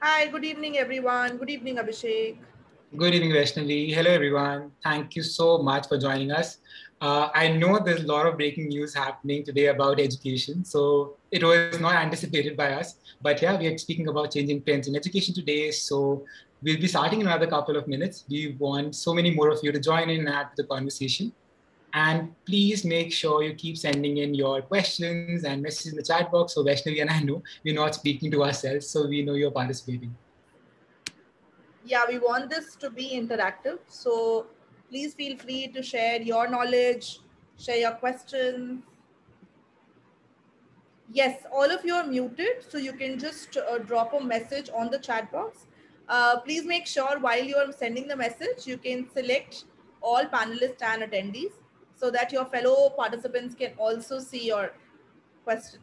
Hi, good evening, everyone. Good evening, Abhishek. Good evening, Vaishnavi. Hello, everyone. Thank you so much for joining us. I know there's a lot of breaking news happening today about education, so it was not anticipated by us. But yeah, we are speaking about changing trends in education today. So we'll be starting in another couple of minutes. We want so many more of you to join in and add to the conversation. And please make sure you keep sending in your questions and messages in the chat box so Vaishnavi and I know we're not speaking to ourselves, so we know you're participating. Yeah, we want this to be interactive. So please feel free to share your knowledge, share your questions. Yes, all of you are muted, so you can just drop a message on the chat box. Please make sure while you are sending the message, you can select all panelists and attendees so that your fellow participants can also see your questions.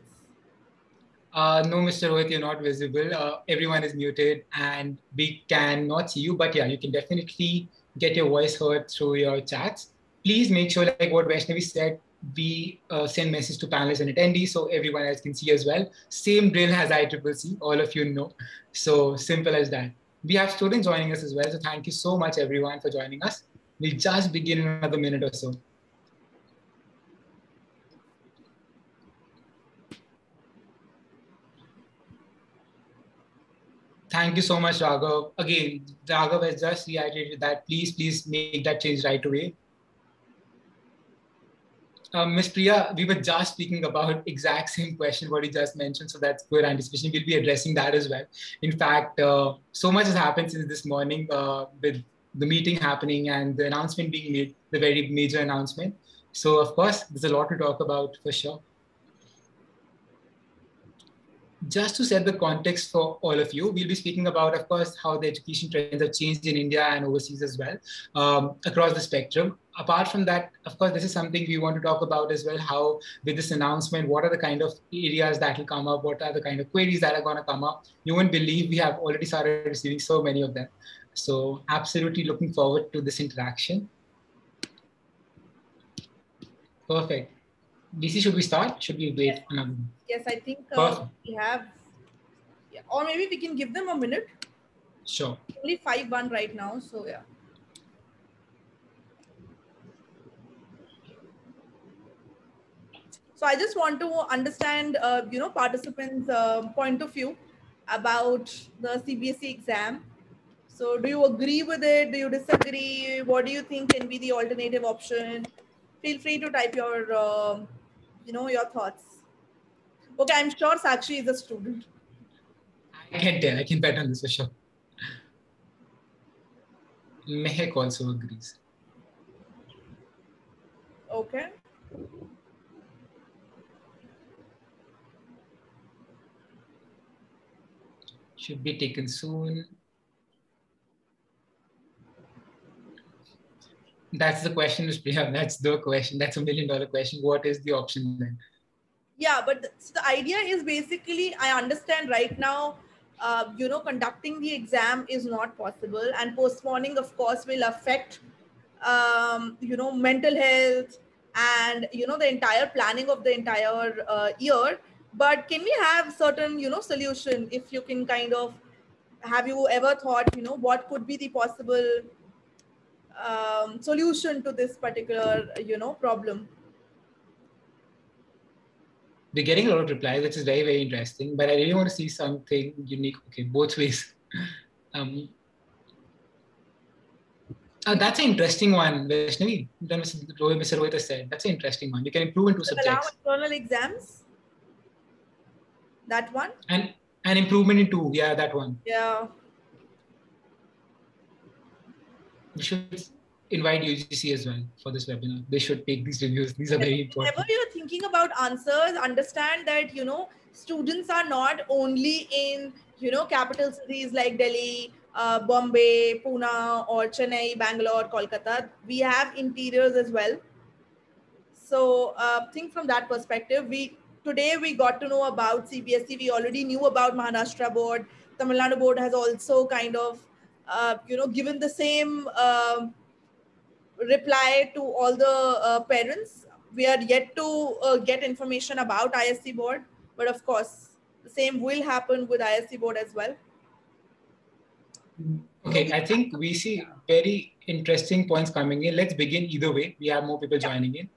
No, Mr. Rohit, you're not visible. Everyone is muted and we cannot see you. But yeah, you can definitely get your voice heard through your chats. Please make sure, like what Vaishnavi said, we send message to panelists and attendees so everyone else can see as well. Same drill as ICCC, all of you know. So simple as that. We have students joining us as well. So thank you so much, everyone, for joining us. We'll just begin in another minute or so. Thank you so much, Raghav. Again, Raghav has just reiterated that please make that change right away. Ms. Priya, we were just speaking about exact same question what you just mentioned, so that's good anticipation. We'll be addressing that as well. In fact, so much has happened since this morning with the meeting happening and the announcement being made, the very major announcement. So of course, there's a lot to talk about for sure. Just to set the context for all of you, we'll be speaking about, of course, how the education trends have changed in India and overseas as well, across the spectrum. Apart from that, of course, this is something we want to talk about as well, how with this announcement, what are the kind of areas that will come up, what are the kind of queries that are going to come up. You won't believe we have already started receiving so many of them. So absolutely looking forward to this interaction. Perfect. DC, should we start? Should we Yes, wait another? yes, I think Perfect. we have, yeah. Or maybe we can give them a minute. Sure. Only 5-1 right now, so yeah. So I just want to understand, participants' point of view about the CBSE exam. So do you agree with it? Do you disagree? What do you think can be the alternative option? Feel free to type your, your thoughts. Okay, I'm sure Sakshi is a student. I can tell, I can bet on this for sure. Mehek also agrees. Okay. Should be taken soon. That's the question, Priya. That's the question. That's $1 million question. What is the option then? Yeah, but the idea is basically, I understand right now, conducting the exam is not possible, and postponing, of course, will affect, mental health and, the entire planning of the entire year. But can we have certain, solution if you can kind of, have you ever thought, what could be the possible solution to this particular, problem? We're getting a lot of replies, which is very, very interesting. But I really want to see something unique. Okay, both ways. Um, that's an interesting one, Vaishnavi. Mr. Rohit has said. That's an interesting one. You can improve in two Allow subjects. internal exams, that one. And an improvement in two. Yeah, that one. Yeah. We should invite UGC as well for this webinar. They should take these reviews. These are very Whenever important. you're thinking about answers, understand that, students are not only in, capital cities like Delhi, Bombay, Pune, or Chennai, Bangalore, Kolkata. We have interiors as well. So think from that perspective. Today we got to know about CBSE. We already knew about Maharashtra board. Tamil Nadu board has also kind of, given the same reply to all the parents. We are yet to get information about ISC board, but of course, the same will happen with ISC board as well. So Okay, I think we see very interesting points coming in. Let's begin either way. We have more people yeah, joining in.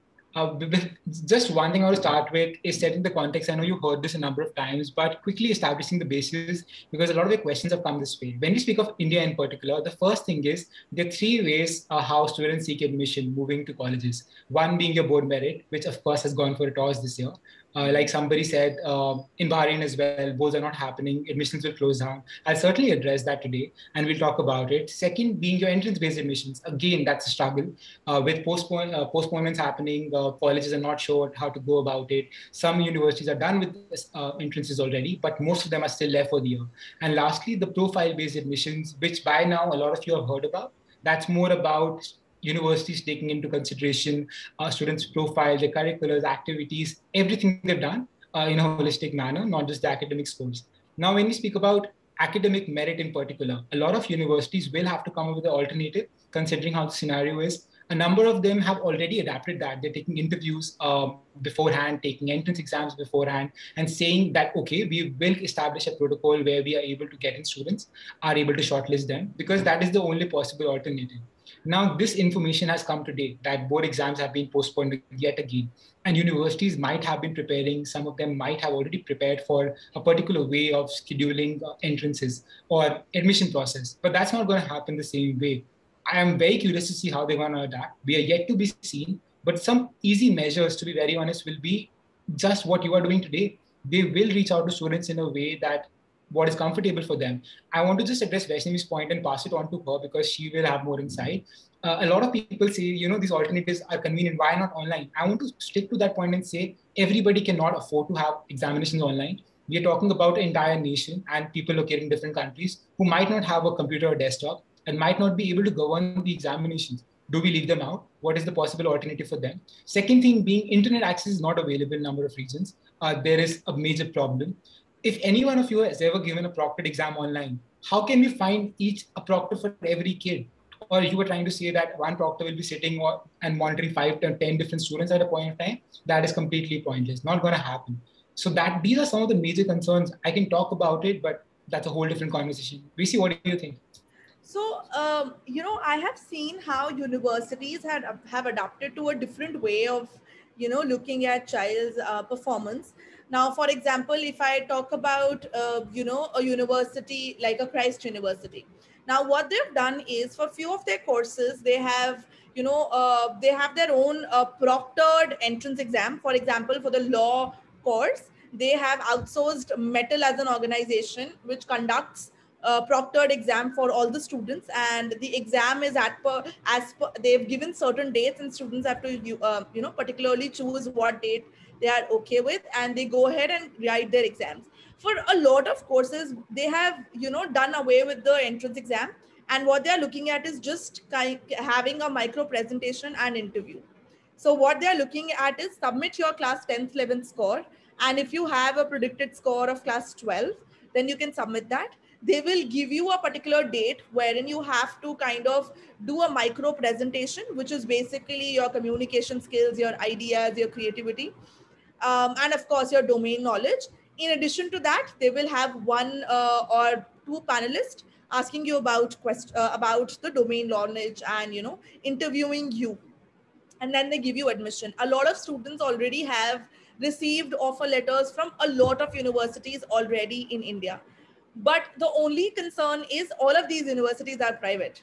Just one thing I want to start with is setting the context. I know you heard this a number of times, but quickly establishing the basis because a lot of your questions have come this way. When we speak of India in particular, the first thing is there are three ways how students seek admission moving to colleges. One being your board merit, which of course has gone for a toss this year. Like somebody said, in Bahrain as well, boards are not happening, admissions will close down. I'll certainly address that today and we'll talk about it. Second, being your entrance-based admissions. Again, that's a struggle with postponements happening. Colleges are not sure how to go about it. Some universities are done with entrances already, but most of them are still there for the year. And lastly, the profile-based admissions, which by now a lot of you have heard about. That's more about universities taking into consideration students' profile, their curriculars, activities, everything they've done in a holistic manner, not just the academic scores. Now, when we speak about academic merit in particular, a lot of universities will have to come up with an alternative considering how the scenario is. A number of them have already adapted that. They're taking interviews beforehand, taking entrance exams beforehand, and saying that, okay, we will establish a protocol where we are able to get in students, are able to shortlist them, because that is the only possible alternative. Now, this information has come today that board exams have been postponed yet again, and universities might have been preparing, some of them might have already prepared for a particular way of scheduling entrances or admission process, but that's not going to happen the same way. I am very curious to see how they're going to adapt. We are yet to be seen, but some easy measures, to be very honest, will be just what you are doing today. They will reach out to students in a way that what is comfortable for them. I want to just address Vaishnavi's point and pass it on to her because she will have more insight. A lot of people say, these alternatives are convenient. Why not online? I want to stick to that point and say everybody cannot afford to have examinations online. We are talking about an entire nation and people located in different countries who might not have a computer or desktop and might not be able to govern the examinations. Do we leave them out? What is the possible alternative for them? Second thing being internet access is not available in a number of regions. There is a major problem. If any one of you has ever given a proctored exam online, how can we find a proctor for every kid? Or you were trying to say that one proctor will be sitting and monitoring 5 to 10 different students at a point of time? That is completely pointless, not going to happen. So that these are some of the major concerns. I can talk about it, but that's a whole different conversation. VC, what do you think? So, I have seen how universities have adapted to a different way of, looking at child's performance. Now, for example, if I talk about, a university like a Christ University. Now, what they've done is for few of their courses, they have their own proctored entrance exam. For example, for the law course, they have outsourced Metal as an organization, which conducts proctored exam for all the students, and the exam is as per they've given certain dates, and students have to particularly choose what date they are okay with, and they go ahead and write their exams. For a lot of courses, they have done away with the entrance exam, and what they are looking at is just having a micro presentation and interview. So what they're looking at is submit your class 10th, 11th score. And if you have a predicted score of class 12, then you can submit that. They will give you a particular date wherein you have to kind of do a micro presentation, which is basically your communication skills, your ideas, your creativity, and of course your domain knowledge. In addition to that, they will have one or two panelists asking you about the domain knowledge and interviewing you, and then they give you admission. A lot of students already have received offer letters from a lot of universities already in India. But the only concern is all of these universities are private.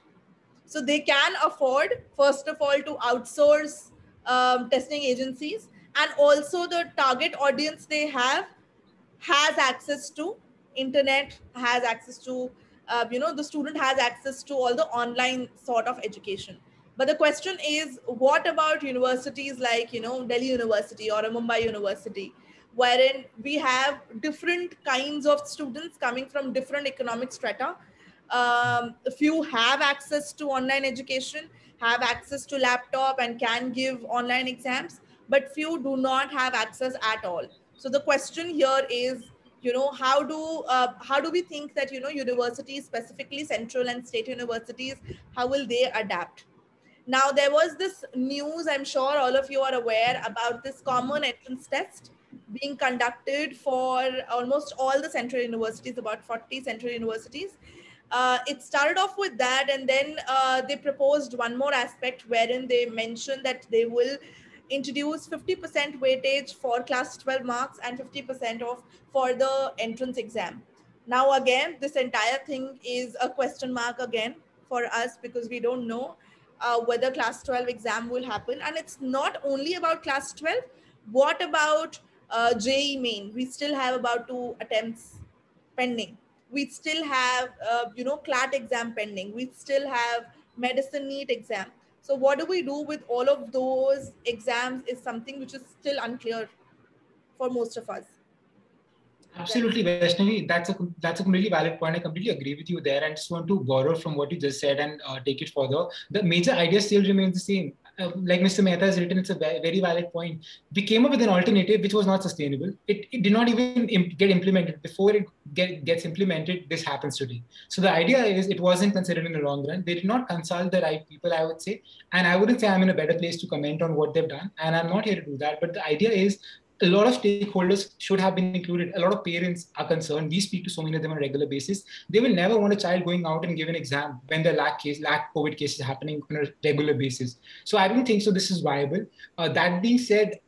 So they can afford, first of all, to outsource testing agencies, and also the target audience they have has access to internet, has access to the student has access to all the online sort of education. But the question is, what about universities like Delhi University or a Mumbai University, wherein we have different kinds of students coming from different economic strata. Few have access to online education, have access to laptop, and can give online exams, but few do not have access at all. So the question here is, how do we think that universities, specifically central and state universities, how will they adapt? Now, there was this news, I'm sure all of you are aware about this common entrance test being conducted for almost all the central universities, about 40 central universities. It started off with that, and then they proposed one more aspect wherein they mentioned that they will introduce 50% weightage for class 12 marks and 50% of for the entrance exam. Now again, this entire thing is a question mark again for us, because we don't know whether class 12 exam will happen. And it's not only about class 12. What about JE main? We still have about 2 attempts pending. We still have CLAT exam pending. We still have medicine NEET exam. So what do we do with all of those exams is something which is still unclear for most of us. Right. Absolutely, Vaishnavi. That's a completely valid point. I completely agree with you there, and just want to borrow from what you just said and take it further. The major idea still remains the same. Like Mr. Mehta has written, it's a very valid point. We came up with an alternative which was not sustainable. It did not even get implemented. Before it gets implemented, this happens today. So the idea is it wasn't considered in the long run. They did not consult the right people, I would say. And I wouldn't say I'm in a better place to comment on what they've done. And I'm not here to do that. But the idea is a lot of stakeholders should have been included. A lot of parents are concerned. We speak to so many of them on a regular basis. They will never want a child going out and give an exam when there are lack COVID cases happening on a regular basis. So I don't think so. This is viable. That being said,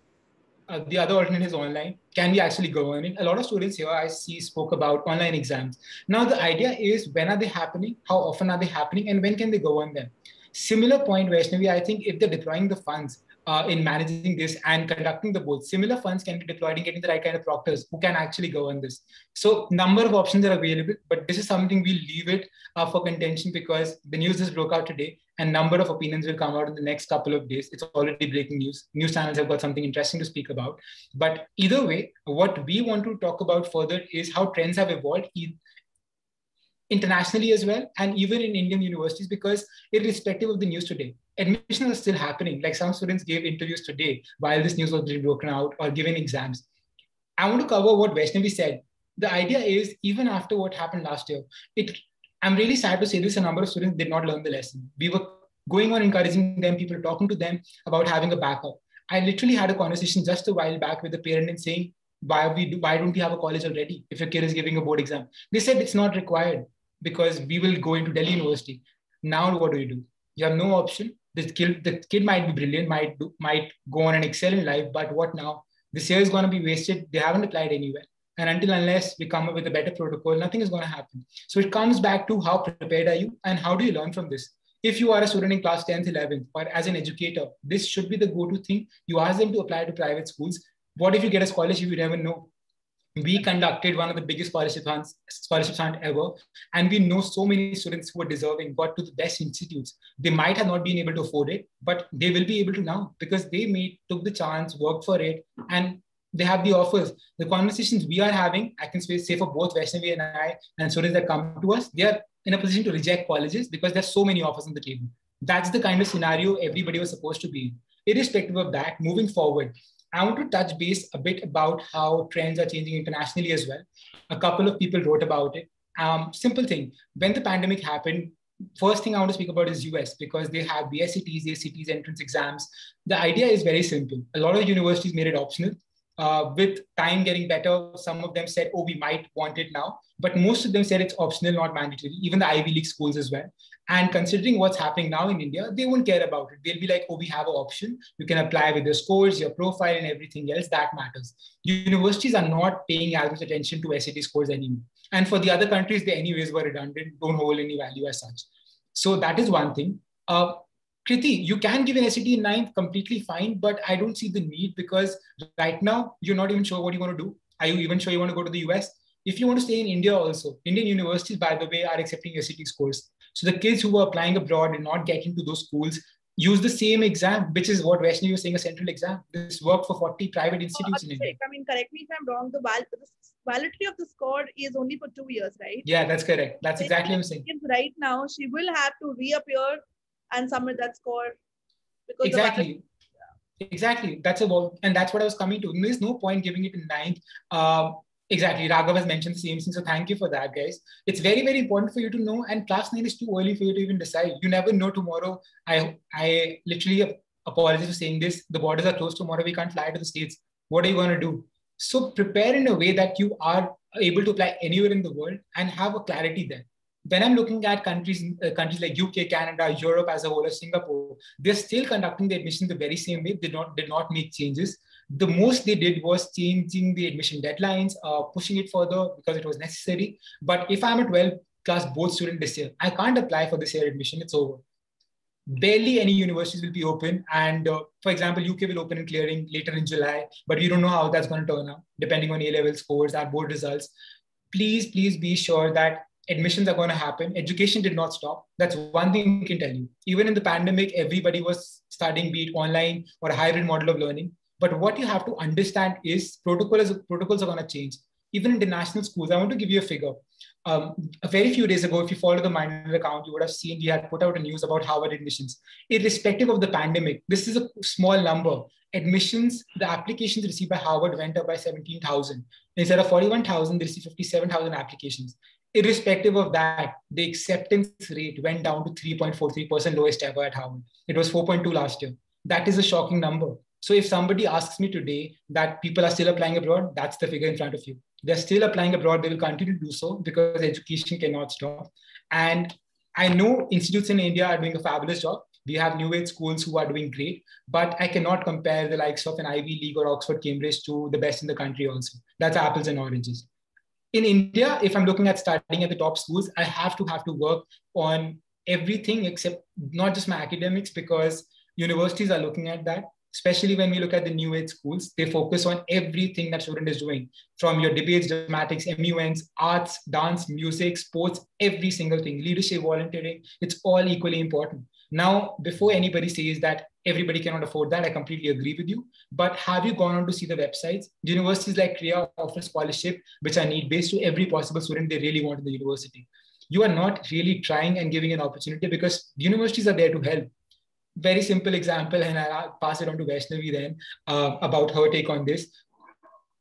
the other alternative is online. Can we actually govern it? A lot of students here I see spoke about online exams. Now the idea is, when are they happening? How often are they happening? And when can they govern them? Similar point, Vaishnavi, I think if they're deploying the funds in managing this and conducting the boards, similar funds can be deployed in getting the right kind of proctors who can actually govern this. So number of options are available, but this is something we'll leave it for contention, because the news just broke out today and number of opinions will come out in the next couple of days. It's already breaking news. News channels have got something interesting to speak about. But either way, what we want to talk about further is how trends have evolved internationally as well, and even in Indian universities, because irrespective of the news today, admissions are still happening. Like some students gave interviews today while this news was being broken out, or given exams. I want to cover what Vaishnavi said. The idea is, even after what happened last year, I'm really sad to say this, a number of students did not learn the lesson. We were going on encouraging them, people talking to them about having a backup. I literally had a conversation just a while back with a parent and saying, why don't we have a college already if your kid is giving a board exam? They said it's not required because we will go into Delhi University. Now what do? You have no option. The kid might be brilliant, might go on and excel in life, but what now? This year is going to be wasted. They haven't applied anywhere. And unless we come up with a better protocol, nothing is going to happen. So it comes back to how prepared are you and how do you learn from this? If you are a student in class 10th, 11th, or as an educator, this should be the go-to thing. You ask them to apply to private schools. What if you get a scholarship? You never know. We conducted one of the biggest scholarship hunt ever, and we know so many students who are deserving, got to the best institutes. They might have not been able to afford it, but they will be able to now, because they took the chance, worked for it, and they have the offers. The conversations we are having, I can say for both Vaishnavi and I, and students that come to us, they are in a position to reject colleges because there's so many offers on the table. That's the kind of scenario everybody was supposed to be in. Irrespective of that, moving forward, I want to touch base a bit about how trends are changing internationally as well. A couple of people wrote about it. Simple thing, when the pandemic happened, first thing I want to speak about is US, because they have the SATs, ACTs, entrance exams. The idea is very simple. A lot of universities made it optional. With time getting better, some of them said, oh, we might want it now. But most of them said it's optional, not mandatory, even the Ivy League schools as well. And considering what's happening now in India, they won't care about it. They'll be like, oh, we have an option. You can apply with your scores, your profile, and everything else. That matters. Universities are not paying as much attention to SAT scores anymore. And for the other countries, they anyways were redundant, don't hold any value as such. So that is one thing. Kriti, you can give an SAT in ninth completely fine, but I don't see the need, because right now you're not even sure what you want to do. Are you even sure you want to go to the US? If you want to stay in India also, Indian universities, by the way, are accepting SAT scores. So the kids who are applying abroad and not getting to those schools use the same exam, which is what Vaishnavi was saying, a central exam. This worked for 40 private institutes in India. I mean, correct me if I'm wrong, the validity of the score is only for 2 years, right? Yeah, that's correct. That's exactly what I'm saying. Right now, she will have to reappear and submit that score. Because exactly. That's and that's what I was coming to. There's no point giving it in ninth. Exactly. Raghav has mentioned the same thing. So thank you for that, guys. It's very, very important for you to know. And class 9 is too early for you to even decide. You never know tomorrow. I literally apologize for saying this. The borders are closed tomorrow. We can't fly to the States. What are you going to do? So prepare in a way that you are able to apply anywhere in the world and have a clarity there. When I'm looking at countries like UK, Canada, Europe as a whole, or Singapore, they're still conducting the admissions the very same way. They did not make changes. The most they did was changing the admission deadlines, pushing it further because it was necessary. But if I'm a 12th class board student this year, I can't apply for this year admission. It's over. Barely any universities will be open. And for example, UK will open and clearing later in July, but we don't know how that's going to turn out, depending on A-level scores and board results. Please be sure that admissions are going to happen. Education did not stop. That's one thing I can tell you. Even in the pandemic, everybody was studying, be it online or a hybrid model of learning. But what you have to understand is protocols are going to change. Even in the national schools, I want to give you a figure. A very few days ago, if you follow the Mindler account, you would have seen we had put out a news about Harvard admissions. Irrespective of the pandemic, this is a small number. Admissions, the applications received by Harvard went up by 17,000. Instead of 41,000, they received 57,000 applications. Irrespective of that, the acceptance rate went down to 3.43%, lowest ever at Harvard. It was 4.2 last year. That is a shocking number. So if somebody asks me today that people are still applying abroad, that's the figure in front of you. They're still applying abroad. They will continue to do so because education cannot stop. And I know institutes in India are doing a fabulous job. We have new age schools who are doing great, but I cannot compare the likes of an Ivy League or Oxford, Cambridge to the best in the country also. That's apples and oranges. In India, if I'm looking at studying at the top schools, I have to work on everything except not just my academics, because universities are looking at that. Especially when we look at the new age schools, they focus on everything that student is doing, from your debates, dramatics, MUNs, arts, dance, music, sports, every single thing, leadership, volunteering, it's all equally important. Now, before anybody says that everybody cannot afford that, I completely agree with you. But have you gone on to see the websites? Universities like Korea offer scholarship, which are need-based to every possible student they really want in the university. You are not really trying and giving an opportunity because universities are there to help. Very simple example, and I'll pass it on to Vaishnavi then about her take on this.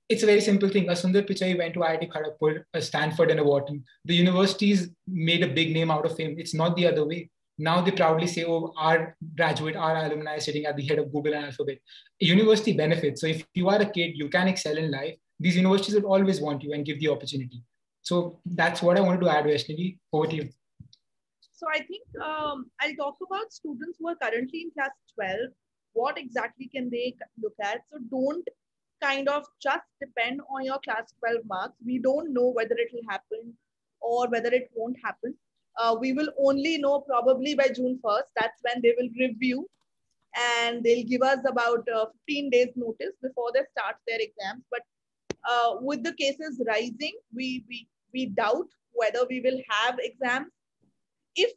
It's a very simple thing. A Sundar Pichai went to IIT Kharagpur, a Stanford, and a Wharton. The universities made a big name out of him. It's not the other way. Now they proudly say, oh, our graduate, our alumni is sitting at the head of Google and Alphabet. A university benefits. So if you are a kid, you can excel in life. These universities will always want you and give the opportunity. So that's what I wanted to add, Vaishnavi. Over to you. So I think I'll talk about students who are currently in class 12. What exactly can they look at? So don't kind of just depend on your class 12 marks. We don't know whether it will happen or whether it won't happen. We will only know probably by June 1st. That's when they will review and they'll give us about 15 days notice before they start their exams. But with the cases rising, we doubt whether we will have exams. If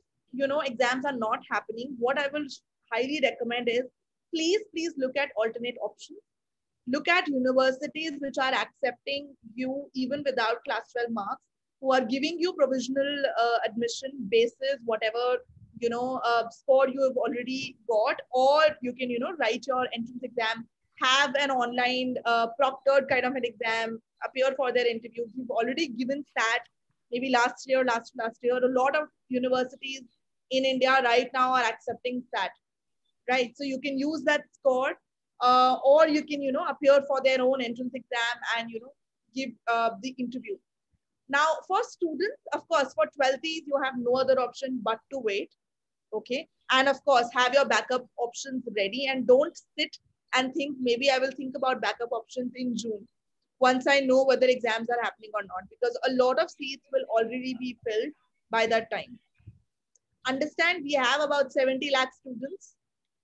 exams are not happening, what I will highly recommend is please look at alternate options. Look at universities which are accepting you even without class 12 marks, who are giving you provisional admission basis whatever score you have already got, or you can write your entrance exam, have an online proctored kind of an exam, appear for their interviews. You've already given stat maybe last year. A lot of universities in India right now are accepting stat, right? So you can use that score, or you can appear for their own entrance exam and give the interview. Now for students, of course, for 12th you have no other option but to wait. Okay, and of course have your backup options ready, and don't sit and think maybe I will think about backup options in June once I know whether exams are happening or not, because a lot of seats will already be filled by that time. Understand, we have about 70 lakh students.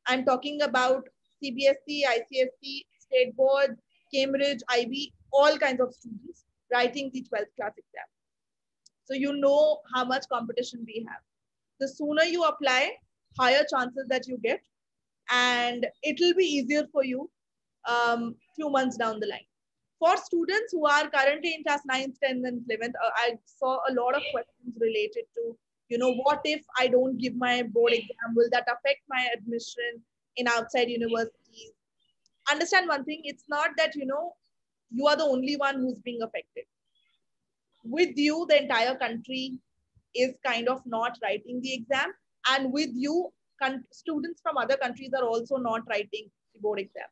I'm talking about CBSE, ICSE, State Board, Cambridge, IB, all kinds of students writing the 12th class exam. So you know how much competition we have. The sooner you apply, higher chances that you get, and it will be easier for you few months down the line. For students who are currently in class 9th, 10th, and 11th, I saw a lot of questions related to, what if I don't give my board exam? Will that affect my admission in outside universities? Understand one thing, it's not that, you are the only one who's being affected. With you, the entire country is kind of not writing the exam. And with you, students from other countries are also not writing the board exam,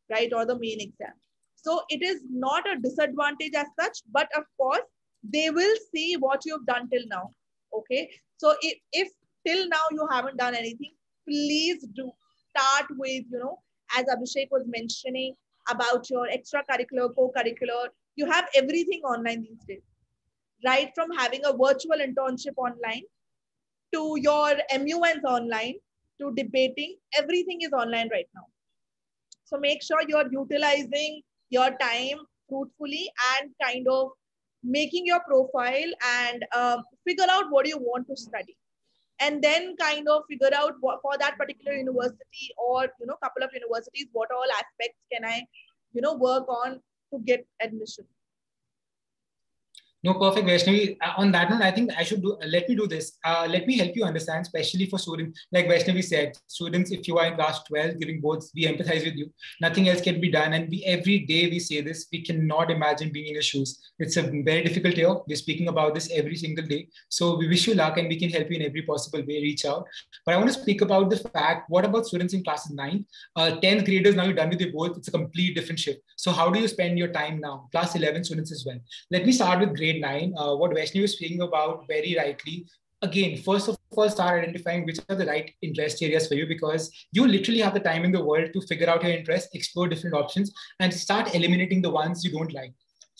right? Or the main exam. So it is not a disadvantage as such, but of course, they will see what you've done till now. Okay. So if till now you haven't done anything, please do start with, as Abhishek was mentioning about your extracurricular, co-curricular, you have everything online these days, right? From having a virtual internship online to your MUNs online to debating, everything is online right now. So make sure you're utilizing your time fruitfully and kind of making your profile and figure out what you want to study, and then kind of figure out what, for that particular university or couple of universities, what all aspects can I work on to get admission. No, perfect, Vaishnavi. On that note, I think I should do. Let me do this. Let me help you understand, especially for students. Like Vaishnavi said, students, if you are in class 12 giving boards, we empathize with you. Nothing else can be done, and we every day we say this. We cannot imagine being in your shoes. It's a very difficult year. We're speaking about this every single day. So we wish you luck, and we can help you in every possible way. Reach out. But I want to speak about the fact. What about students in classes 9, 10th graders? Now you're done with your boards. It's a complete different shift. So how do you spend your time now? Class 11 students as well. Let me start with grade 9. What Vaishnavi was speaking about very rightly. Again, first of all, start identifying which are the right interest areas for you, because you literally have the time in the world to figure out your interests, explore different options, and start eliminating the ones you don't like.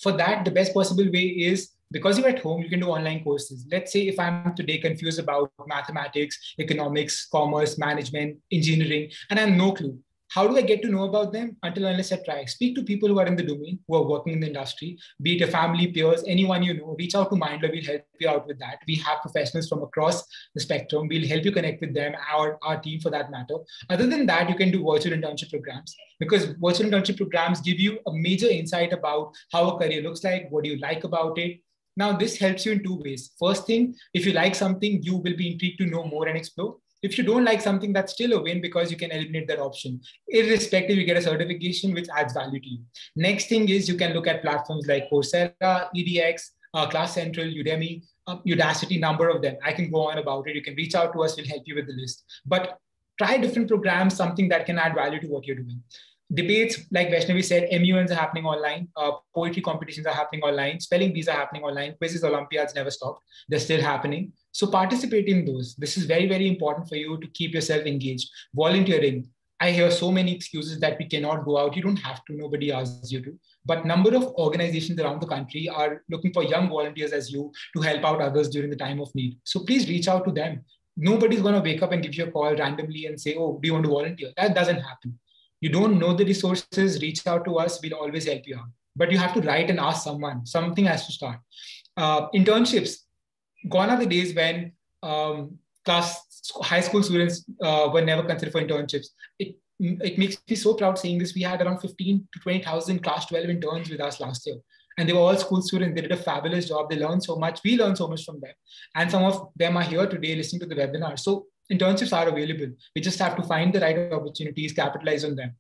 For that, the best possible way is, because you're at home, you can do online courses. Let's say if I'm today confused about mathematics, economics, commerce, management, engineering, and I have no clue. How do I get to know about them? Until unless I try. Speak to people who are in the domain, who are working in the industry, be it a family, peers, anyone you know. Reach out to Mindler. We'll help you out with that. We have professionals from across the spectrum. We'll help you connect with them, our team for that matter. Other than that, you can do virtual internship programs, because virtual internship programs give you a major insight about how a career looks like, what do you like about it. Now, this helps you in two ways. First thing, if you like something, you will be intrigued to know more and explore. If you don't like something, that's still a win, because you can eliminate that option. Irrespective, you get a certification which adds value to you. Next thing is, you can look at platforms like Coursera, EDX, Class Central, Udemy, Udacity, number of them. I can go on about it. You can reach out to us. We'll help you with the list. But try different programs, something that can add value to what you're doing. Debates, like Vaishnavi said, MUNs are happening online. Poetry competitions are happening online. Spelling bees are happening online. Quizzes, Olympiads never stopped. They're still happening. So participate in those. This is very, very important for you to keep yourself engaged. Volunteering. I hear so many excuses that we cannot go out. You don't have to. Nobody asks you to. But number of organizations around the country are looking for young volunteers as you to help out others during the time of need. So please reach out to them. Nobody's going to wake up and give you a call randomly and say, oh, do you want to volunteer? That doesn't happen. You don't know the resources, reach out to us. We'll always help you out. But you have to write and ask someone. Something has to start. Internships. Gone are the days when high school students were never considered for internships. It makes me so proud saying this. We had around 15 to 20,000 class 12 interns with us last year. And they were all school students. They did a fabulous job. They learned so much. We learned so much from them. And some of them are here today listening to the webinar. So internships are available. We just have to find the right opportunities, capitalize on them.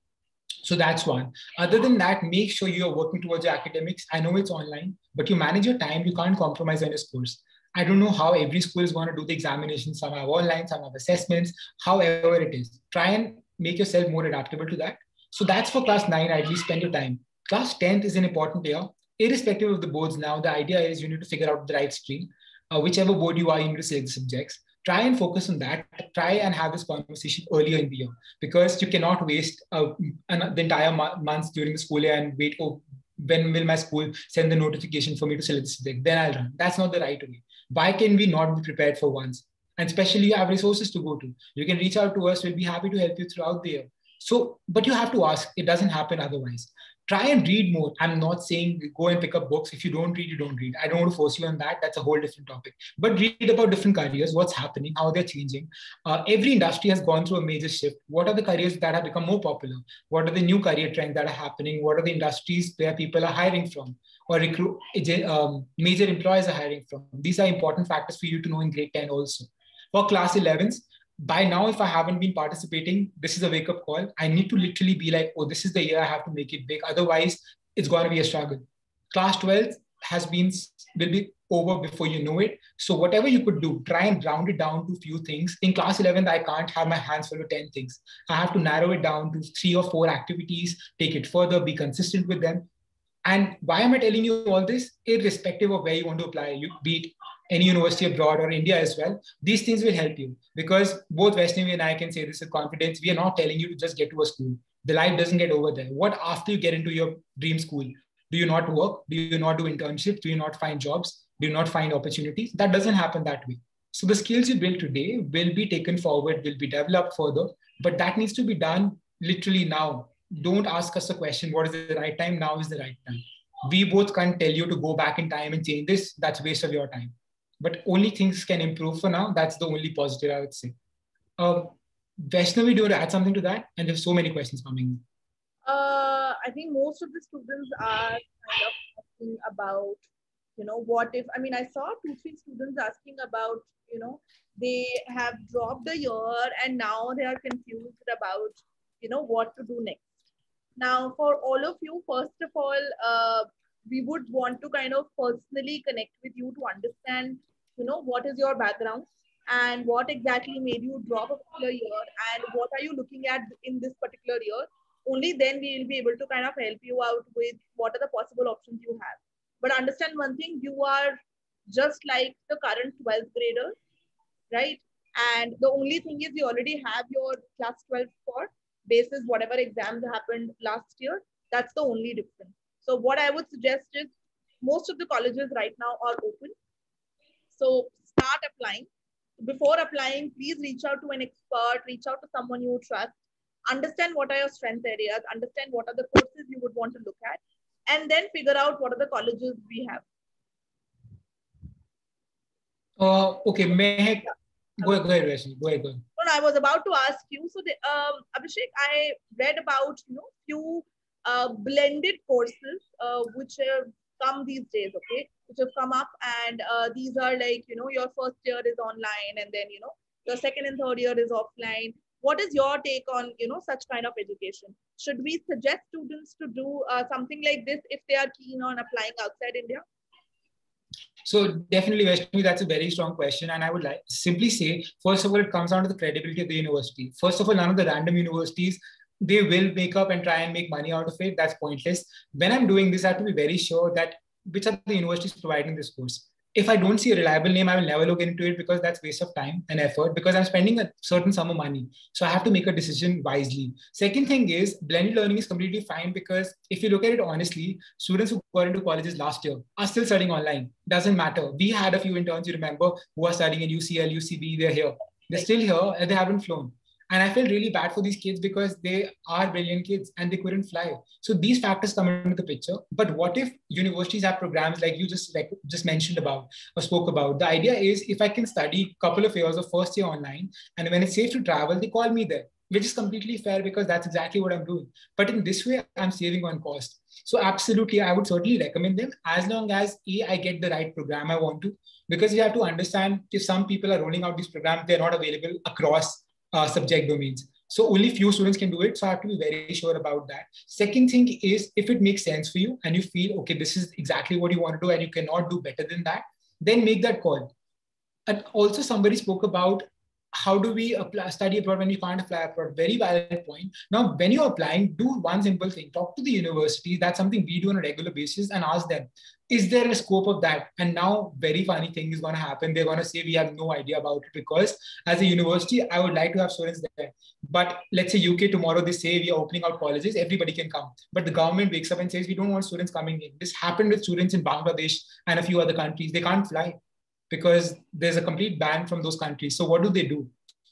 So that's one. Other than that, make sure you're working towards your academics. I know it's online, but you manage your time. You can't compromise on your scores. I don't know how every school is going to do the examinations. Some have online, some have assessments, however it is. Try and make yourself more adaptable to that. So that's for class 9, at least spend your time. Class 10th is an important year. Irrespective of the boards now, the idea is you need to figure out the right stream. Whichever board you are, you need to select the subjects. Try and focus on that. Try and have this conversation earlier in the year, because you cannot waste the entire months during the school year and wait, oh, when will my school send the notification for me to select the subject? Then I'll run. That's not the right way. Why can we not be prepared for once? And especially you have resources to go to. You can reach out to us. We'll be happy to help you throughout the year. So, but you have to ask. It doesn't happen otherwise. Try and read more. I'm not saying go and pick up books. If you don't read, you don't read. I don't want to force you on that. That's a whole different topic. But read about different careers, what's happening, how they're changing. Every industry has gone through a major shift. What are the careers that have become more popular? What are the new career trends that are happening? What are the industries where people are hiring from, or major employers are hiring from? These are important factors for you to know in grade 10 also. For class 11s, by now, if I haven't been participating, this is a wake-up call. I need to literally be like, oh, this is the year I have to make it big. Otherwise, it's going to be a struggle. Class 12 will be over before you know it. So whatever you could do, try and round it down to a few things. In class 11, I can't have my hands full of 10 things. I have to narrow it down to 3 or 4 activities, take it further, be consistent with them. And why am I telling you all this? Irrespective of where you want to apply, be it any university abroad or India as well, these things will help you, because both Vaishnavi and I can say this with confidence. We are not telling you to just get to a school. The life doesn't get over there. What after you get into your dream school? Do you not work? Do you not do internships? Do you not find jobs? Do you not find opportunities? That doesn't happen that way. So the skills you build today will be taken forward, will be developed further, but that needs to be done literally now. Don't ask us a question, what is the right time? Now is the right time. We both can't tell you to go back in time and change this. That's waste of your time. But only things can improve for now. That's the only positive I would say. Vaishnavi, do you want to add something to that? And there's so many questions coming in. I think most of the students are kind of asking about, what if, I mean, I saw 2, 3 students asking about, they have dropped a year and now they are confused about, what to do next. Now, for all of you, first of all, we would want to kind of personally connect with you to understand, what is your background and what exactly made you drop a particular year and what are you looking at in this particular year. Only then we will be able to kind of help you out with what are the possible options you have. But understand one thing, you are just like the current 12th grader, right? And the only thing is you already have your class 12 score basis whatever exams happened last year. That's the only difference. So what I would suggest is most of the colleges right now are open. So start applying. Before applying, please reach out to an expert, reach out to someone you trust, understand what are your strength areas, understand what are the courses you would want to look at, and then figure out what are the colleges we have. Okay, Mehak, go ahead, Vaishnavi. Go ahead. No, I was about to ask you. So, Abhishek, I read about few blended courses which have come these days. Okay, which have come up, and these are like your first year is online, and then your second and third year is offline. What is your take on such kind of education? Should we suggest students to do something like this if they are keen on applying outside India? So definitely, Vaishnavi, that's a very strong question. And I would like simply say, first of all, it comes down to the credibility of the university. First of all, none of the random universities, they will make up and try and make money out of it. That's pointless. When I'm doing this, I have to be very sure that which are the universities providing this course. If I don't see a reliable name, I will never look into it because that's waste of time and effort because I'm spending a certain sum of money. So I have to make a decision wisely. Second thing is blended learning is completely fine because if you look at it honestly, students who got into colleges last year are still studying online. Doesn't matter. We had a few interns, you remember, who are studying in UCL, UCB, they're here. They're still here and they haven't flown. And I felt really bad for these kids because they are brilliant kids and they couldn't fly. So these factors come into the picture. But what if universities have programs like you just mentioned about or spoke about? The idea is if I can study a couple of years of first year online, and when it's safe to travel, they call me there, which is completely fair because that's exactly what I'm doing. But in this way, I'm saving on cost. So absolutely, I would certainly recommend them as long as I get the right program I want to, because you have to understand if some people are rolling out these programs, they're not available across subject domains. So only few students can do it. So I have to be very sure about that. Second thing is if it makes sense for you and you feel, okay, this is exactly what you want to do and you cannot do better than that, then make that call. And also somebody spoke about how do we apply, study abroad when you can't apply abroad? Very valid point. Now, when you're applying, do one simple thing. Talk to the university. That's something we do on a regular basis and ask them, is there a scope of that? And now very funny thing is going to happen. They're going to say, we have no idea about it because as a university, I would like to have students there. But let's say UK tomorrow, they say we are opening out colleges, everybody can come. But the government wakes up and says, we don't want students coming in. This happened with students in Bangladesh and a few other countries. They can't fly because there's a complete ban from those countries. So what do?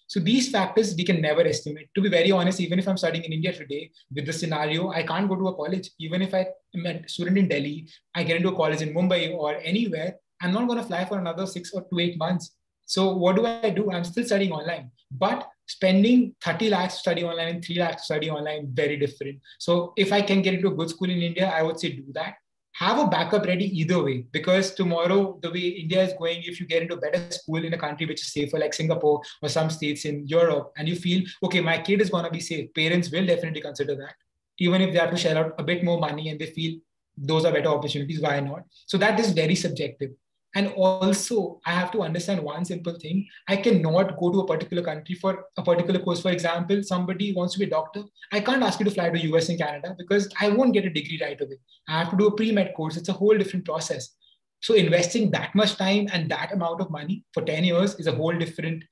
So these factors we can never estimate. To be very honest, even if I'm studying in India today with the scenario, I can't go to a college. Even if I am a student in Delhi, I get into a college in Mumbai or anywhere, I'm not going to fly for another 6 or 8 months. So what do? I'm still studying online, but spending 30 lakhs to study online and 3 lakhs to study online, very different. So if I can get into a good school in India, I would say do that. Have a backup ready either way, because tomorrow, the way India is going, if you get into a better school in a country which is safer, like Singapore or some states in Europe, and you feel, okay, my kid is going to be safe, parents will definitely consider that. Even if they have to shell out a bit more money and they feel those are better opportunities, why not? So that is very subjective. And also, I have to understand one simple thing. I cannot go to a particular country for a particular course. For example, somebody wants to be a doctor. I can't ask you to fly to US and Canada because I won't get a degree right away. I have to do a pre-med course. It's a whole different process. So investing that much time and that amount of money for 10 years is a whole different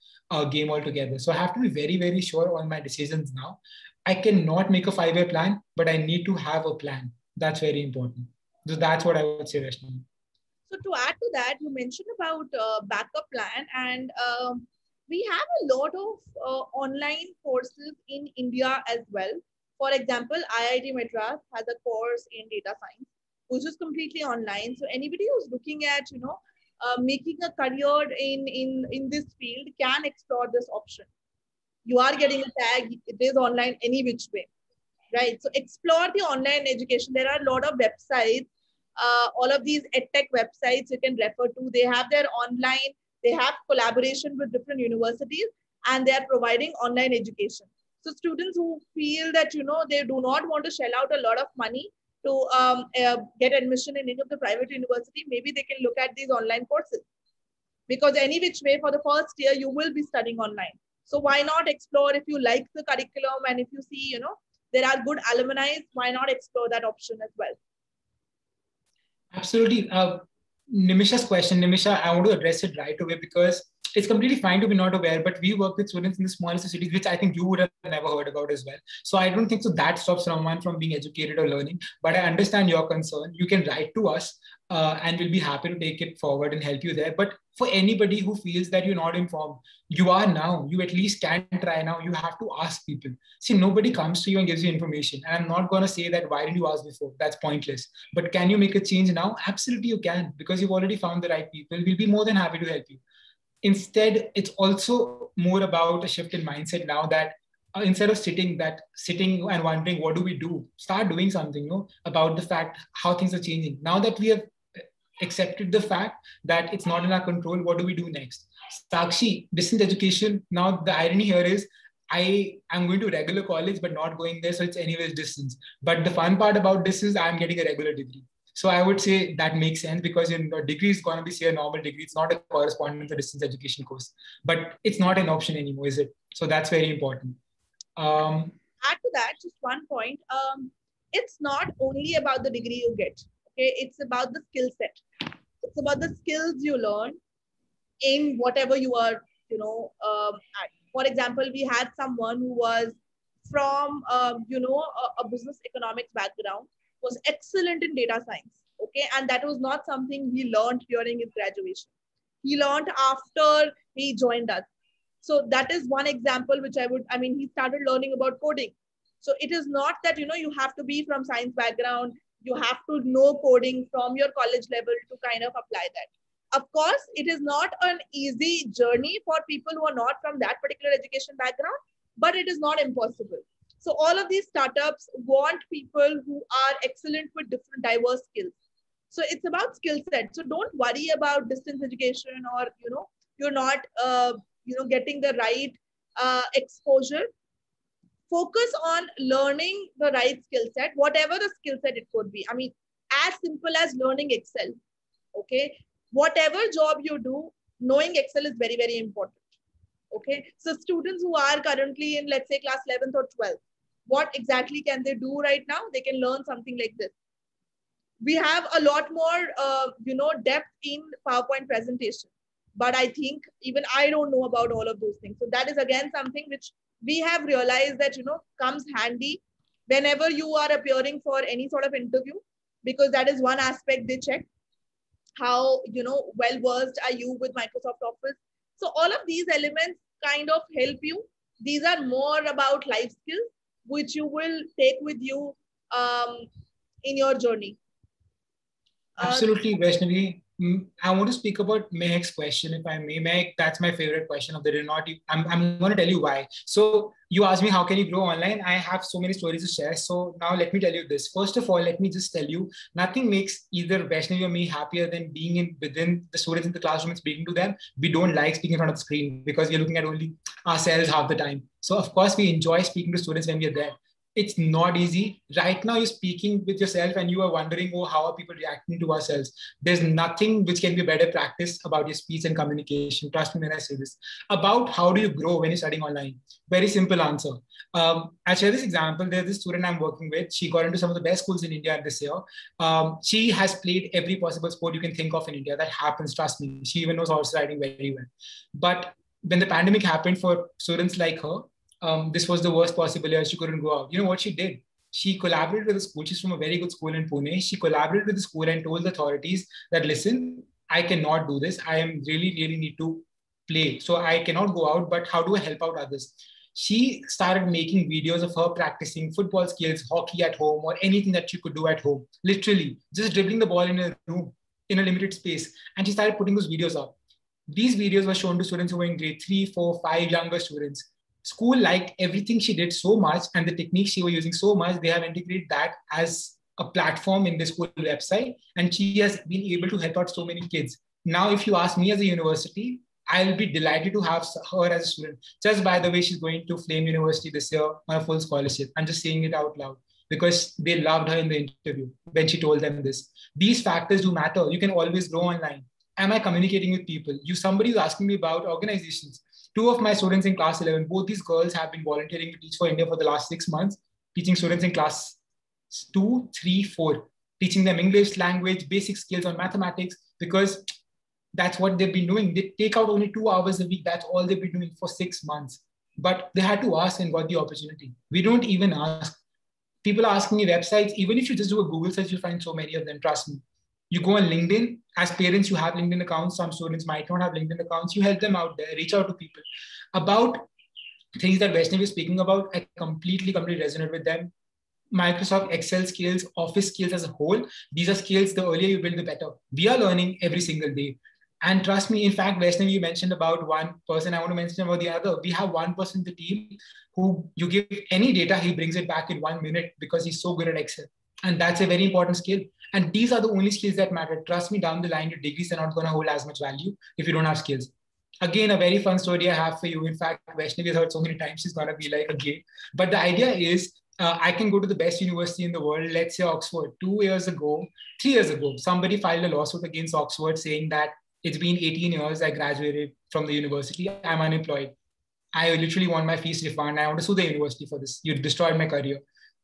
game altogether. So I have to be very, very sure on my decisions now. I cannot make a 5-year plan, but I need to have a plan. That's very important. So that's what I would say, Rashmi. So to add to that, you mentioned about backup plan, and we have a lot of online courses in India as well. For example, IIT Madras has a course in data science, which is completely online. So anybody who's looking at making a career in this field can explore this option. You are getting a tag; it is online any which way, right? So explore the online education. There are a lot of websites, all of these edtech websites you can refer to. They have their online, they have collaboration with different universities, and they are providing online education. So students who feel that they do not want to shell out a lot of money to get admission in any of the private university, maybe they can look at these online courses, because any which way for the first year you will be studying online. So why not explore? If you like the curriculum and if you see there are good alumni, why not explore that option as well? Absolutely. Nimisha's question, Nimisha, I want to address it right away because it's completely fine to be not aware, but we work with students in the smallest cities, which I think you would have never heard about as well. So I don't think so that stops someone from being educated or learning, but I understand your concern. You can write to us and we'll be happy to take it forward and help you there. But for anybody who feels that you're not informed, you are now, you at least can try now. You have to ask people. See, nobody comes to you and gives you information. And I'm not going to say that, why didn't you ask before? That's pointless. But can you make a change now? Absolutely, you can, because you've already found the right people. We'll be more than happy to help you. Instead, it's also more about a shift in mindset now that instead of sitting and wondering what do we do, start doing something about the fact how things are changing. Now that we have accepted the fact that it's not in our control, what do we do next? Sakshi, distance education. Now the irony here is I am going to regular college but not going there, so it's anyways distance. But the fun part about this is I'm getting a regular degree. So I would say that makes sense because your degree is going to be, say, a normal degree. It's not a correspondence or distance education course, but it's not an option anymore, is it? So that's very important. Add to that, just one point. It's not only about the degree you get. Okay, it's about the skill set. It's about the skills you learn in whatever you are, at. For example, we had someone who was from, a business economics background, was excellent in data science. Okay, and that was not something he learned during his graduation. He learned after he joined us. So that is one example which he started learning about coding. So it is not that, you have to be from science background, you have to know coding from your college level to kind of apply that. Of course, it is not an easy journey for people who are not from that particular education background, but it is not impossible. So all of these startups want people who are excellent with different diverse skills. So it's about skill set. So don't worry about distance education or, you're not, getting the right exposure. Focus on learning the right skill set, whatever the skill set it could be. As simple as learning Excel. Okay. Whatever job you do, knowing Excel is very, very important. Okay. So students who are currently in, let's say, class 11th or 12th, what exactly can they do right now? They can learn something like this. We have a lot more, depth in PowerPoint presentation. But I think even I don't know about all of those things. So that is again something which we have realized that, comes handy whenever you are appearing for any sort of interview, because that is one aspect they check. How, well versed are you with Microsoft Office? So all of these elements kind of help you. These are more about life skills, which you will take with you in your journey. Absolutely, Vaishnavi. I want to speak about Mehak's question, if I may. Mehak, that's my favorite question of the day. I'm going to tell you why. So you asked me, how can you grow online? I have so many stories to share. So now let me tell you this. First of all, let me just tell you, nothing makes either Vaishnavi or me happier than being within the students in the classroom and speaking to them. We don't like speaking in front of the screen because we're looking at only ourselves half the time. So of course, we enjoy speaking to students when we're there. It's not easy. Right now, you're speaking with yourself and you are wondering, oh, how are people reacting to ourselves? There's nothing which can be better practice about your speech and communication. Trust me when I say this. About how do you grow when you're studying online? Very simple answer. I'll share this example. There's this student I'm working with. She got into some of the best schools in India this year. She has played every possible sport you can think of in India. That happens, trust me. She even knows horse riding very well. But when the pandemic happened for students like her, this was the worst possible year. She couldn't go out. You know what she did? She collaborated with the school. She's from a very good school in Pune. She collaborated with the school and told the authorities that, listen, I cannot do this. I am really need to play. So I cannot go out, but how do I help out others? She started making videos of her practicing football skills, hockey at home, or anything that she could do at home. Literally, just dribbling the ball in a room in a limited space. And she started putting those videos up. These videos were shown to students who were in grade 3, 4, 5, younger students. School liked everything she did so much and the techniques she was using so much, they have integrated that as a platform in the school website. And she has been able to help out so many kids. Now, if you ask me as a university, I'll be delighted to have her as a student. Just by the way, she's going to Flame University this year on a full scholarship. I'm just saying it out loud because they loved her in the interview when she told them this. These factors do matter. You can always grow online. Am I communicating with people? Somebody is asking me about organizations. Two of my students in class 11, both these girls have been volunteering to teach for India for the last 6 months, teaching students in class 2, 3, 4, teaching them English, language, basic skills on mathematics, because that's what they've been doing. They take out only 2 hours a week. That's all they've been doing for 6 months. But they had to ask and got the opportunity. We don't even ask. People are asking me websites. Even if you just do a Google search, you'll find so many of them. Trust me. You go on LinkedIn. As parents, you have LinkedIn accounts. Some students might not have LinkedIn accounts. You help them out there. Reach out to people. About things that Vaishnavi is speaking about, I completely resonate with them. Microsoft Excel skills, Office skills as a whole, these are skills, the earlier you build, the better. We are learning every single day. And trust me, in fact, Vaishnavi, you mentioned about one person. I want to mention about the other. We have one person in the team who you give any data, he brings it back in 1 minute because he's so good at Excel. And that's a very important skill. And these are the only skills that matter. Trust me, down the line, your degrees are not going to hold as much value if you don't have skills. Again, a very fun story I have for you. In fact, Vaishnavi has heard so many times, she's going to be like, again. But the idea is, I can go to the best university in the world, let's say Oxford. 2 years ago, 3 years ago, somebody filed a lawsuit against Oxford saying that it's been 18 years I graduated from the university, I'm unemployed. I literally want my fees refunded. I want to sue the university for this. You destroyed my career.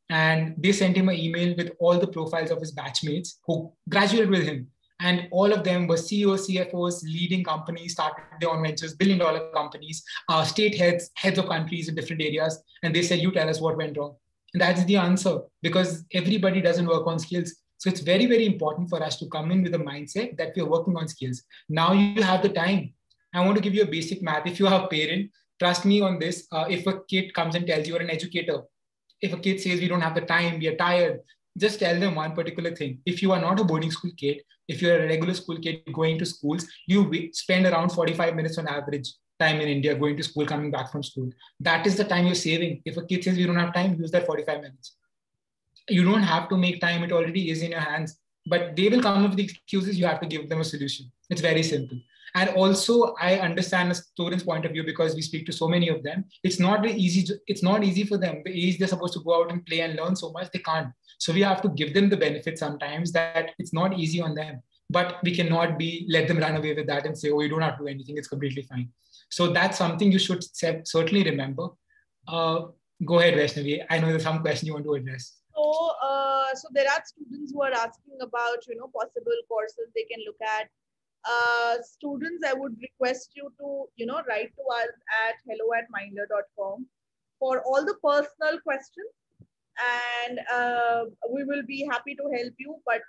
And they sent him an email with all the profiles of his batchmates who graduated with him. And all of them were CEOs, CFOs, leading companies, started their own ventures, billion-dollar companies, state heads of countries in different areas. And they said, you tell us what went wrong. And that's the answer, because everybody doesn't work on skills. So it's very important for us to come in with a mindset that we're working on skills. Now you have the time. I want to give you a basic math. If you have a parent, trust me on this. If a kid comes and tells you, you're an educator, if a kid says we don't have the time, we are tired, just tell them one particular thing. If you are not a boarding school kid, if you're a regular school kid going to schools, you spend around 45 minutes on average time in India going to school, coming back from school. That is the time you're saving. If a kid says we don't have time, use that 45 minutes. You don't have to make time. It already is in your hands. But they will come up with the excuses. You have to give them a solution. It's very simple. And also, I understand a student's point of view because we speak to so many of them. It's not easy. It's not easy for them. The age they're supposed to go out and play and learn so much, they can't. So we have to give them the benefit sometimes that it's not easy on them. But we cannot let them run away with that and say, oh, you don't have to do anything. It's completely fine. So that's something you should certainly remember. Go ahead, Vaishnavi. I know there's some question you want to address. So there are students who are asking about, possible courses they can look at. Students, I would request you to, write to us at hello@mindler.com for all the personal questions. And we will be happy to help you. But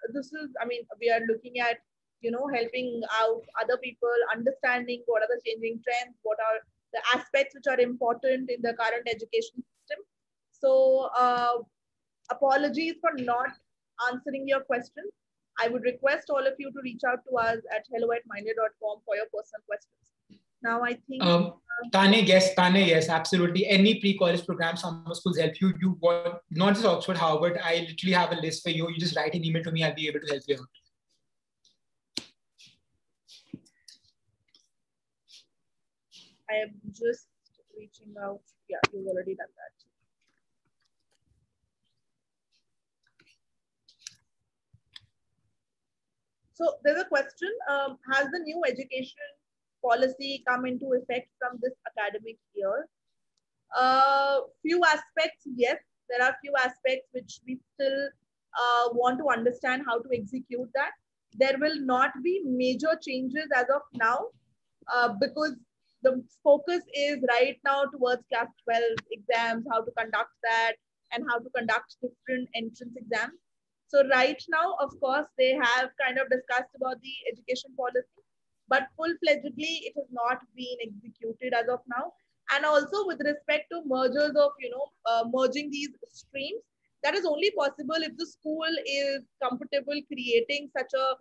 we are looking at, helping out other people, understanding what are the changing trends, what are the aspects which are important in the current education system. So apologies for not answering your question. I would request all of you to reach out to us at hello@mindler.com for your personal questions. Now, I think... Tane, yes, absolutely. Any pre-college program, summer schools help you. You want, not just Oxford, Harvard, I literally have a list for you. You just write an email to me, I'll be able to help you out. I am just reaching out. Yeah, you've already done that. So there's a question, has the new education policy come into effect from this academic year? Few aspects, yes. There are few aspects which we still want to understand how to execute that. There will not be major changes as of now, because the focus is right now towards class 12 exams, how to conduct that, and how to conduct different entrance exams. So right now, of course, they have kind of discussed about the education policy, but full-fledgedly it has not been executed as of now. And also with respect to mergers of, merging these streams, that is only possible if the school is comfortable creating such a,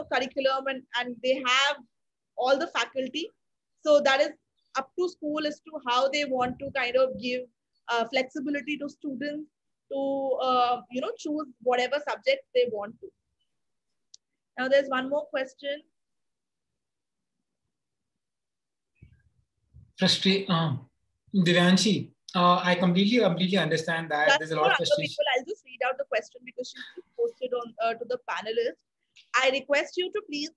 curriculum, and they have all the faculty. So that is up to school as to how they want to kind of give flexibility to students to choose whatever subject they want to. Now there's one more question. Divyanshi, I completely understand that Just there's a for lot of other frustration. people, I'll just read out the question because she's posted on to the panelists. I request you to please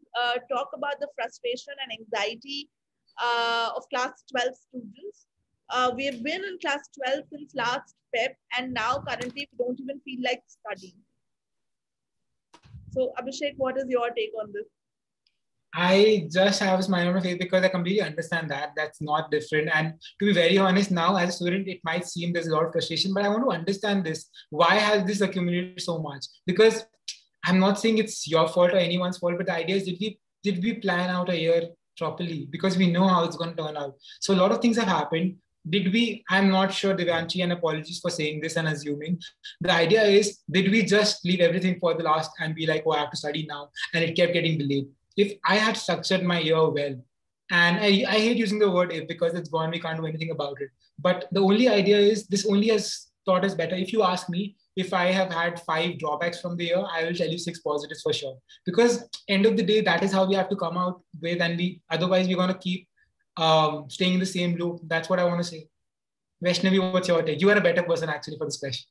talk about the frustration and anxiety of class 12 students. We have been in class 12 since last Feb, and now currently we don't even feel like studying. So, Abhishek, what is your take on this? I just have a smile on my face because I completely understand that. That's not different. And to be very honest, now as a student, it might seem there's a lot of frustration, but I want to understand this. Why has this accumulated so much? Because I'm not saying it's your fault or anyone's fault, but the idea is did we plan out a year properly? Because we know how it's going to turn out. So a lot of things have happened. Did we? I'm not sure, Divyanshi, and apologies for saying this and assuming. The idea is, did we just leave everything for the last and be like, oh, I have to study now? And it kept getting delayed. If I had structured my year well, and I hate using the word if because it's gone, we can't do anything about it. But the only idea is this only has taught us better. If you ask me, if I have had 5 drawbacks from the year, I will tell you 6 positives for sure. Because end of the day, that is how we have to come out with, and we otherwise we're gonna keep staying in the same loop. That's what I want to say. Vaishnavi, what's your take? You are a better person actually for this question.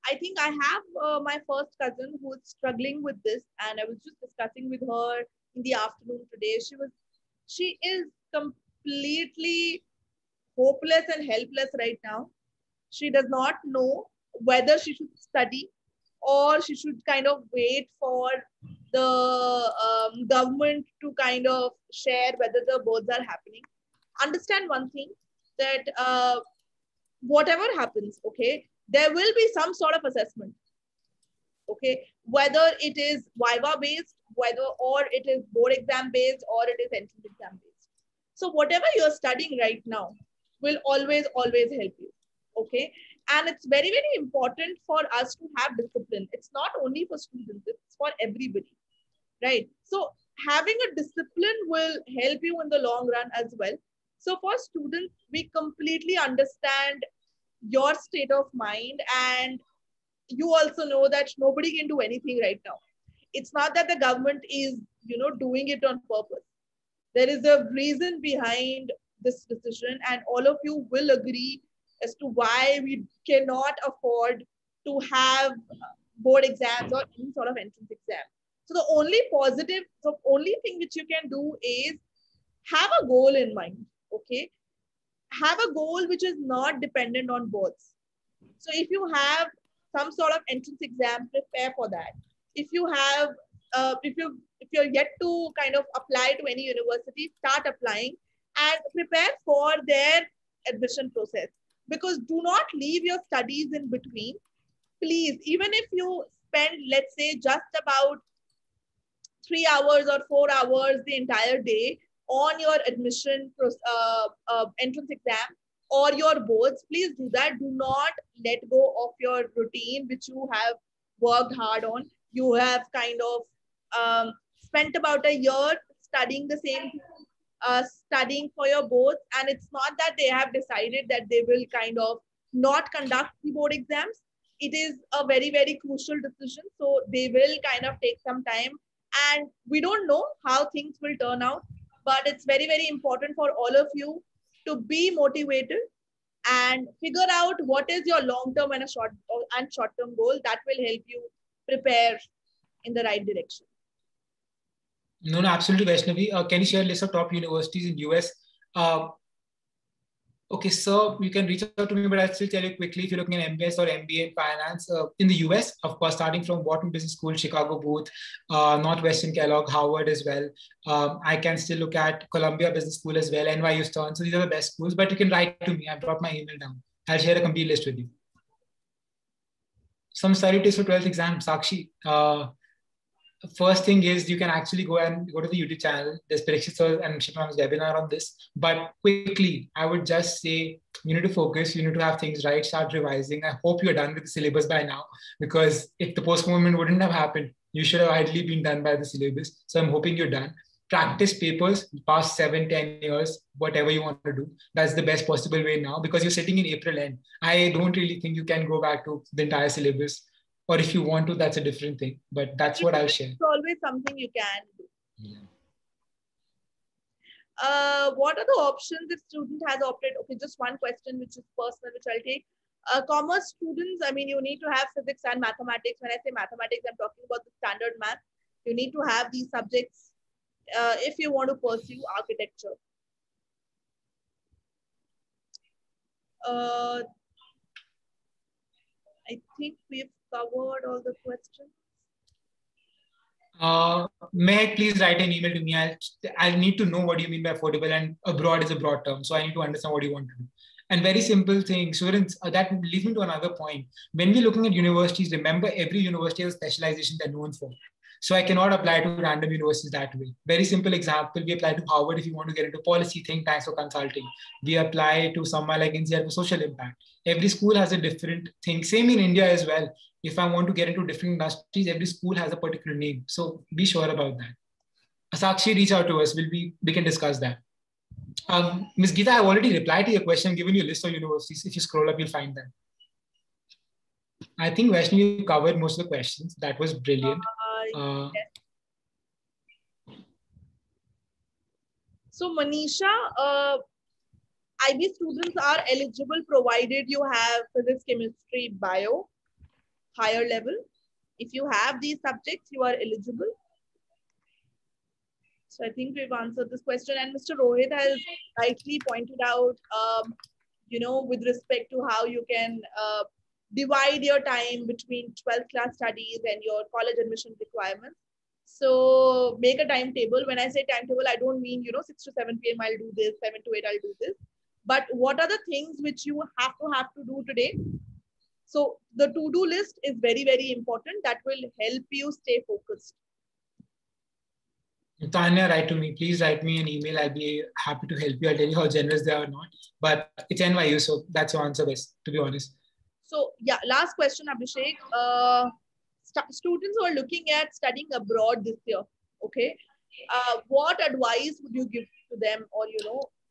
I think I have my first cousin who is struggling with this, and I was just discussing with her in the afternoon today. She is completely hopeless and helpless right now. She does not know whether she should study or she should kind of wait for the government to kind of share whether the boards are happening. Understand one thing, that whatever happens, okay, there will be some sort of assessment, okay, whether it is Viva based, whether or it is board exam based, or it is entrance exam based. So whatever you're studying right now will always help you, okay. And it's very important for us to have discipline. It's not only for students, it's for everybody, right? So having a discipline will help you in the long run as well. So for students, we completely understand your state of mind, and you also know that nobody can do anything right now. It's not that the government is doing it on purpose. There is a reason behind this decision, and all of you will agree as to why we cannot afford to have board exams or any sort of entrance exam. So the only thing which you can do is have a goal in mind, okay? Have a goal which is not dependent on boards. So if you have some sort of entrance exam, prepare for that. If you have, if you're yet to kind of apply to any university, start applying and prepare for their admission process. Because do not leave your studies in between. Please, even if you spend, let's say, just about 3 hours or 4 hours the entire day on your admission entrance exam or your boards, please do that. Do not let go of your routine, which you have worked hard on. You have kind of spent about a year studying the same thing, studying for your boards, and it's not that they have decided that they will kind of not conduct the board exams. It is a very crucial decision, so they will kind of take some time, and we don't know how things will turn out, but it's very important for all of you to be motivated and figure out what is your long term and short term goal that will help you prepare in the right direction. No, no, absolutely, Vaishnavi. Can you share a list of top universities in US? Uh, Okay, so you can reach out to me, but I'll still tell you quickly. If you're looking at MBS or MBA in finance in the US, of course, starting from Wharton Business School, Chicago Booth, Northwestern Kellogg, Harvard as well. I can still look at Columbia Business School as well, NYU Stern. So these are the best schools, but you can write to me. I've brought my email down. I'll share a complete list with you. Some study tips for 12th exam, Sakshi. First thing is you can actually go to the YouTube channel. There's Parikshit sir and Shipam's webinar on this. But quickly, I would just say you need to focus. You need to have things right. Start revising. I hope you're done with the syllabus by now, because if the postponement wouldn't have happened, you should have ideally been done by the syllabus. So I'm hoping you're done. Practice papers, past 7, 10 years, whatever you want to do. That's the best possible way now, because you're sitting in April end. I don't really think you can go back to the entire syllabus, or if you want to, that's a different thing. But that's what I'll share. It's always something you can do. Yeah. What are the options if student has opted? Okay, just one question, which is personal, which I'll take. Commerce students, I mean, you need to have physics and mathematics. When I say mathematics, I'm talking about the standard math. You need to have these subjects if you want to pursue architecture. I think we've covered all the questions. May I please write an email to me? I'll need to know what you mean by affordable, and abroad is a broad term. So I need to understand what you want to do. And very simple thing, students, that leads me to another point. When we're looking at universities, remember every university has a specialization they're known for. So I cannot apply to random universities that way. Very simple example, we apply to Harvard if you want to get into policy, think tanks, or consulting. We apply to somewhere like NCR for social impact. Every school has a different thing. Same in India as well. If I want to get into different industries, every school has a particular name. So be sure about that. Sakshi, reach out to us. We can discuss that. Ms. Geeta, I already replied to your question, given you a list of universities. If you scroll up, you'll find them. I think Vaishnavi covered most of the questions. That was brilliant. Yes. So Manisha, IB students are eligible provided you have physics, chemistry, bio, higher level. If you have these subjects, you are eligible. So I think we've answered this question, and Mr. Rohit has rightly pointed out, with respect to how you can divide your time between 12th class studies and your college admission requirements. So make a timetable. When I say timetable, I don't mean, 6 to 7 p.m. I'll do this, 7 to 8 I'll do this. But what are the things which you have to do today? So the to-do list is very, very important. That will help you stay focused. Tanya, write to me. Please write me an email. I'll be happy to help you. I'll tell you how generous they are or not. But it's NYU, so that's your answer best, to be honest. So yeah, last question, Abhishek. Students who are looking at studying abroad this year, okay, what advice would you give to them, or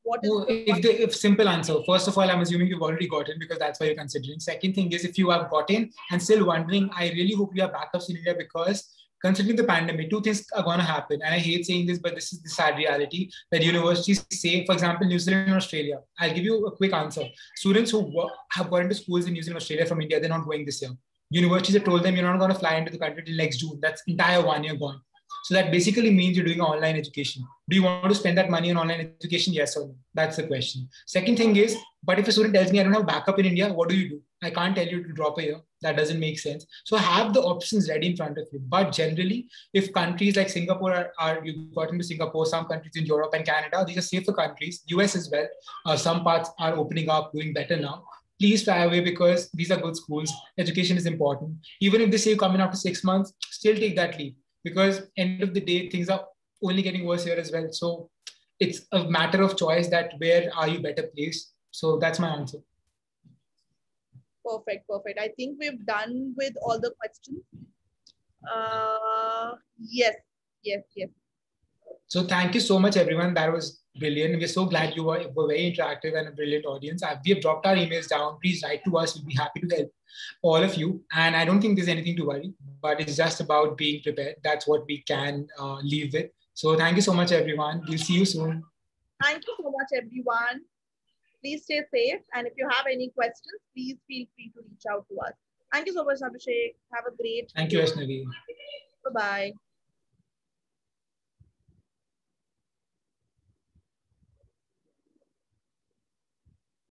what is if simple answer? First of all, I'm assuming you've already gotten, because that's why you're considering. Second thing is, if you have gotten and still wondering, I really hope you have backups in India, because considering the pandemic, two things are going to happen. And I hate saying this, but this is the sad reality that universities say, for example, New Zealand and Australia. I'll give you a quick answer. Students who have gone into schools in New Zealand, Australia from India, they're not going this year. Universities have told them you're not going to fly into the country till next June. That's entire 1 year gone. So that basically means you're doing online education. Do you want to spend that money on online education? Yes or no? That's the question. Second thing is, but if a student tells me I don't have backup in India, what do? I can't tell you to drop a year. That doesn't make sense. So have the options ready in front of you. But generally, if countries like Singapore you got into Singapore, some countries in Europe and Canada, these are safer countries, US as well. Some parts are opening up, doing better now. Please try away, because these are good schools. Education is important. Even if they say you come in after 6 months, still take that leap, because end of the day, things are only getting worse here as well. So it's a matter of choice, that where are you better placed? So that's my answer. Perfect. I think we've done with all the questions. Yes. So thank you so much, everyone. That was brilliant. We're so glad you were very interactive and a brilliant audience. We have dropped our emails down. Please write to us. We'll be happy to help all of you. And I don't think there's anything to worry, but it's just about being prepared. That's what we can leave with. So thank you so much, everyone. We'll see you soon. Thank you so much, everyone. Please stay safe. And if you have any questions, please feel free to reach out to us. Thank you so much, Abhishek. Have a great day. Thank you, Vaishnavi. Bye-bye.